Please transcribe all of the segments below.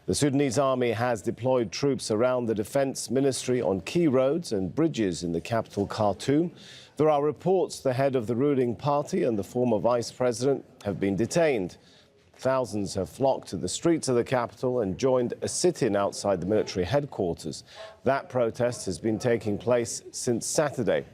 The Sudanese Army has deployed troops around the Defense Ministry on key roads and bridges in the capital Khartoum. There are reports the head of the ruling party and the former vice president have been detained. Thousands have flocked to the streets of the capital and joined a sit-in outside the military headquarters. That protest has been taking place since Saturday.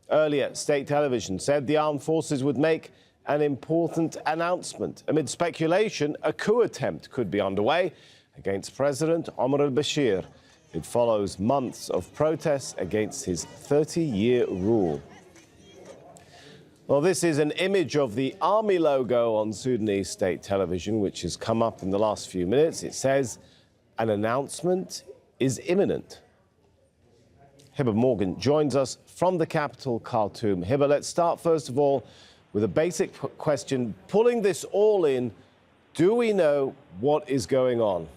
Earlier, state television said the armed forces would make an important announcement. Amid speculation, a coup attempt could be underway against President Omar al-Bashir. It follows months of protests against his 30-year rule. Well, this is an image of the army logo on Sudanese state television, which has come up in the last few minutes. It says, an announcement is imminent. Hiba Morgan joins us from the capital, Khartoum. Hiba, let's start first of all with a basic question. Pulling this all in, do we know what is going on?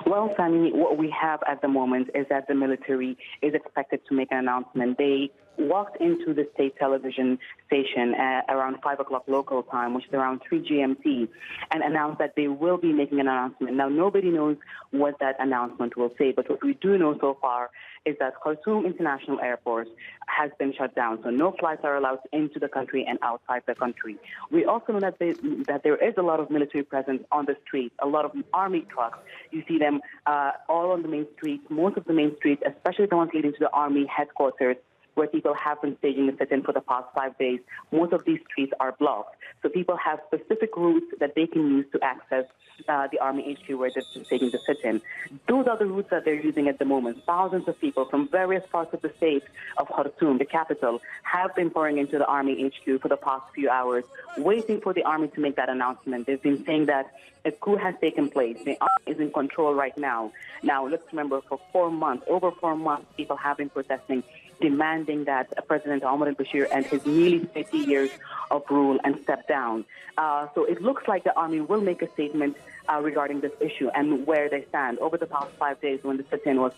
Well, Sammy, what we have at the moment is that the military is expected to make an announcement. They walked into the state television station around 5 o'clock local time, which is around 3 GMT, and announced that they will be making an announcement. Now, nobody knows what that announcement will say, but what we do know so far is that Khartoum International Airport has been shut down, so no flights are allowed into the country and outside the country. We also know that there is a lot of military presence on the streets, a lot of army trucks. You see them all on the main streets, most of the main streets, especially the ones leading to the army headquarters, where people have been staging the sit-in for the past 5 days. Most of these streets are blocked. So people have specific routes that they can use to access the Army HQ where they're staging the sit-in. Those are the routes that they're using at the moment. Thousands of people from various parts of the state of Khartoum, the capital, have been pouring into the Army HQ for the past few hours, waiting for the Army to make that announcement. They've been saying that a coup has taken place. The Army is in control right now. Now, let's remember, for 4 months, over 4 months, people have been protesting, demanding that President Omar al-Bashir end his nearly 50 years of rule and step down. So it looks like the army will make a statement regarding this issue and where they stand. Over the past 5 days, when the sit-in was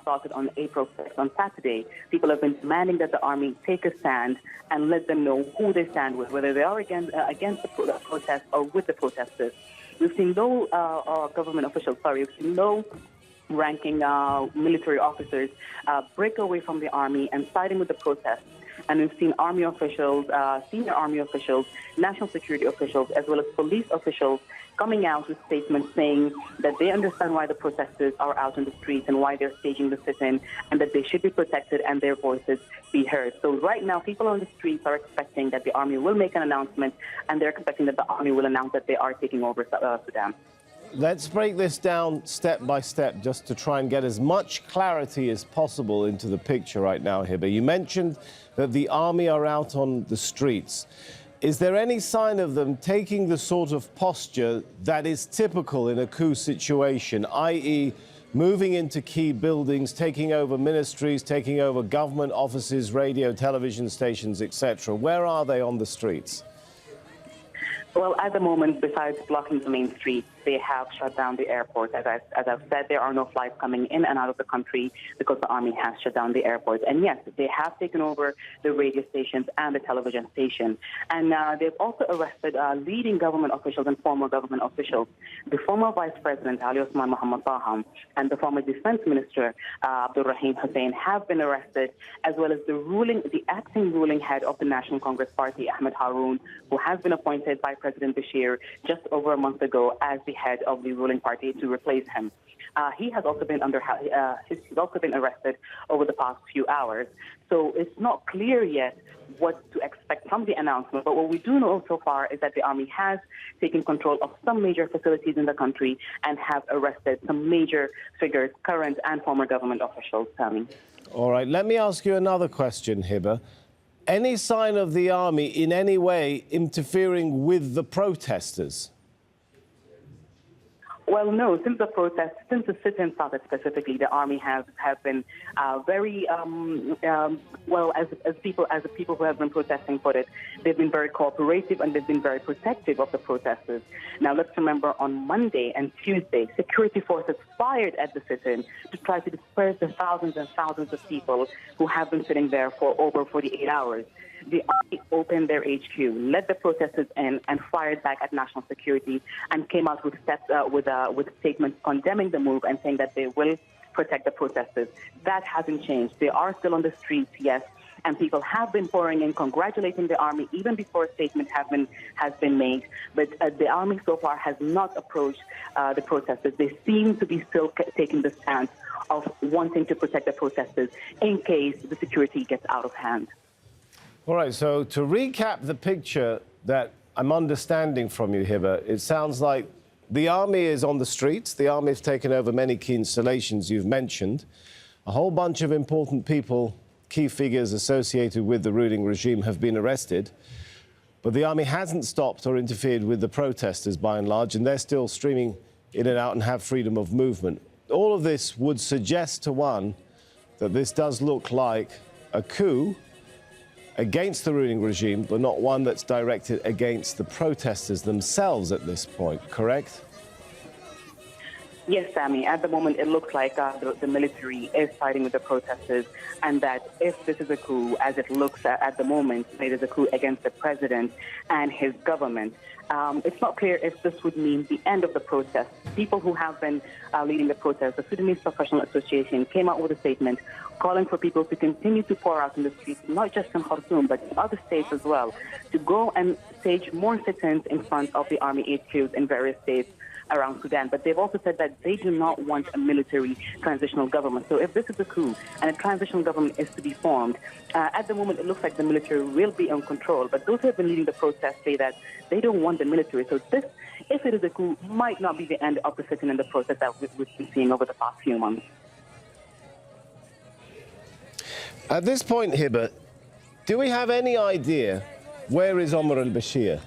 started on April 6th, on Saturday, people have been demanding that the army take a stand and let them know who they stand with, whether they are against the protest or with the protesters. We've seen no government officials, we've seen no ranking military officers break away from the army and siding with the protests. And we've seen army officials, senior army officials, national security officials, as well as police officials coming out with statements saying that they understand why the protesters are out in the streets and why they're staging the sit-in, and that they should be protected and their voices be heard. So right now, people on the streets are expecting that the army will make an announcement, and they're expecting that the army will announce that they are taking over Sudan. Let's break this down step by step just to try and get as much clarity as possible into the picture right now, Hiba. You mentioned that the army are out on the streets. Is there any sign of them taking the sort of posture that is typical in a coup situation, i.e. moving into key buildings, taking over ministries, taking over government offices, radio, television stations, etc.? Where are they on the streets? Well, at the moment, besides blocking the main streets, they have shut down the airport. As I've said, there are no flights coming in and out of the country because the army has shut down the airport. And yes, they have taken over the radio stations and the television station. And they've also arrested leading government officials and former government officials. The former Vice President, Ali Osman Mohammed Taham, and the former Defense Minister, Abdul Rahim Hussein, have been arrested, as well as the acting ruling head of the National Congress Party, Ahmed Haroun, who has been appointed by President Bashir just over a month ago as the head of the ruling party to replace him. He has also been he's also been arrested over the past few hours. So it's not clear yet what to expect from the announcement. But what we do know so far is that the army has taken control of some major facilities in the country and have arrested some major figures, current and former government officials. All right, let me ask you another question, Hiba. Any sign of the army in any way interfering with the protesters? Well, no. Since the sit-in started specifically, the army have been very well, as the people who have been protesting put it, they've been very cooperative and they've been very protective of the protesters. Now, let's remember, on Monday and Tuesday, security forces fired at the sit-in to try to disperse the thousands and thousands of people who have been sitting there for over 48 hours. the army opened their HQ, let the protesters in, and fired back at national security, and came out with statements condemning the move and saying that they will protect the protesters. That hasn't changed. They are still on the streets, yes, and people have been pouring in, congratulating the army even before a statement has been made. But the army so far has not approached the protesters. They seem to be still taking the stance of wanting to protect the protesters in case the security gets out of hand. All right, so to recap the picture that I'm understanding from you, Hiba, it sounds like the army is on the streets. The army has taken over many key installations you've mentioned. A whole bunch of important people, key figures associated with the ruling regime, have been arrested. But the army hasn't stopped or interfered with the protesters by and large, and they're still streaming in and out and have freedom of movement. All of this would suggest to one that this does look like a coup against the ruling regime, but not one that's directed against the protesters themselves at this point, correct? Yes, Sammy. At the moment, it looks like the military is fighting with the protesters, and that if this is a coup, as it looks at the moment, it is a coup against the president and his government. It's not clear if this would mean the end of the protest. People who have been leading the protest, the Sudanese Professional Association, came out with a statement calling for people to continue to pour out in the streets, not just in Khartoum, but in other states as well, to go and stage more sit-ins in front of the army HQs in various states around Sudan. But they've also said that they do not want a military transitional government. So if this is a coup and a transitional government is to be formed, at the moment it looks like the military will be in control. But those who have been leading the protest say that they don't want the military. So this, if it is a coup, might not be the end of the sit-in and the protest that we've been seeing over the past few months. At this point, Hiba, do we have any idea where is Omar al-Bashir?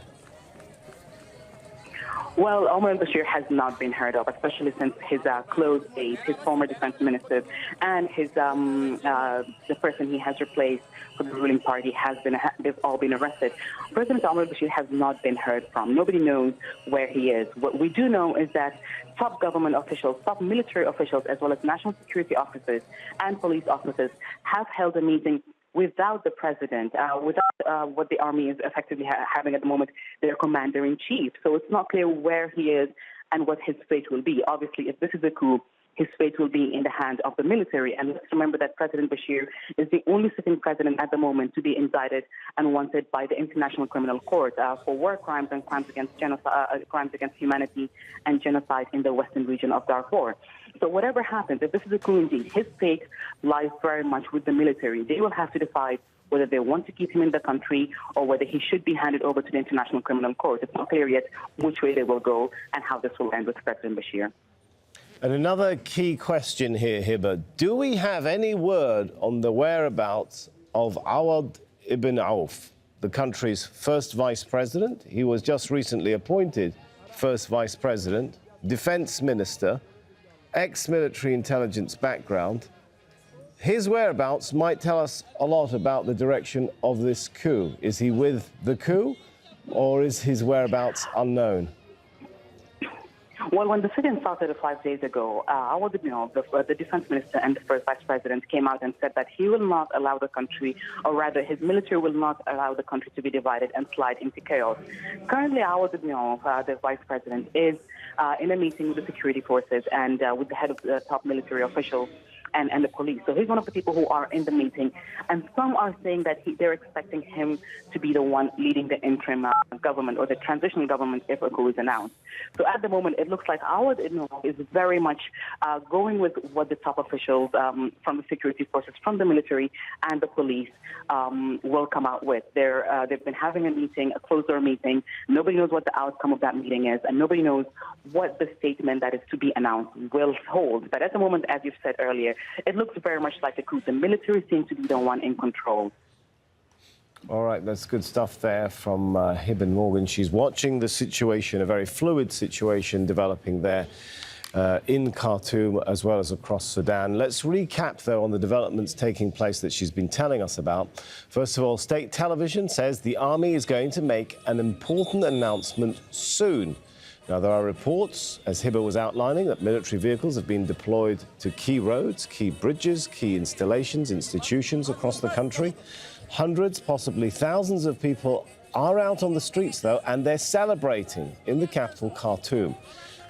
Well, Omar al-Bashir has not been heard of, especially since his close aide, his former defense minister, and his the person he has replaced for the ruling party they've all been arrested. President Omar al-Bashir has not been heard from. Nobody knows where he is. What we do know is that top government officials, top military officials, as well as national security officers and police officers have held a meeting without the president, without what the army is effectively having at the moment, their commander-in-chief. So it's not clear where he is and what his fate will be. Obviously, if this is a coup, his fate will be in the hands of the military. And let's remember that President Bashir is the only sitting president at the moment to be indicted and wanted by the International Criminal Court for war crimes and crimes against genocide, crimes against humanity and genocide in the western region of Darfur. So whatever happens, if this is a coup indeed, his fate lies very much with the military. They will have to decide whether they want to keep him in the country or whether he should be handed over to the International Criminal Court. It's not clear yet which way they will go and how this will end with President Bashir. And another key question here, Hiba. Do we have any word on the whereabouts of Awad ibn Auf, the country's first vice president? He was just recently appointed first vice president, defense minister, ex-military intelligence background. His whereabouts might tell us a lot about the direction of this coup. Is he with the coup, or is his whereabouts unknown? Well, when the sit-in started 5 days ago, Awad ibn Auf, the defense minister and the first vice president, came out and said that he will not allow the country, or rather his military will not allow the country to be divided and slide into chaos. Currently, Awad ibn Auf, the vice president, is in a meeting with the security forces and with the head of the top military officials and the police. So he's one of the people who are in the meeting. And some are saying that they're expecting him to be the one leading the interim government or the transitional government if a coup is announced. So at the moment, it looks like Awad ibn Auf is very much going with what the top officials from the security forces, from the military and the police will come out with. They've been having a meeting, a closed-door meeting. Nobody knows what the outcome of that meeting is, and nobody knows what the statement that is to be announced will hold. But at the moment, as you've said earlier, it looks very much like a coup. The military seems to be the one in control. All right, that's good stuff there from Hiba Morgan. She's watching the situation, a very fluid situation developing there in Khartoum as well as across Sudan. Let's recap, though, on the developments taking place that she's been telling us about. First of all, state television says the army is going to make an important announcement soon. Now, there are reports, as Hiba was outlining, that military vehicles have been deployed to key roads, key bridges, key installations, institutions across the country. Hundreds, possibly thousands of people are out on the streets, though, and they're celebrating in the capital, Khartoum.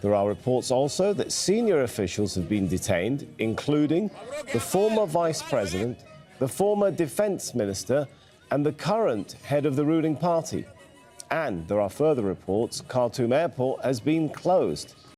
There are reports also that senior officials have been detained, including the former vice president, the former defense minister, and the current head of the ruling party. And there are further reports Khartoum airport has been closed.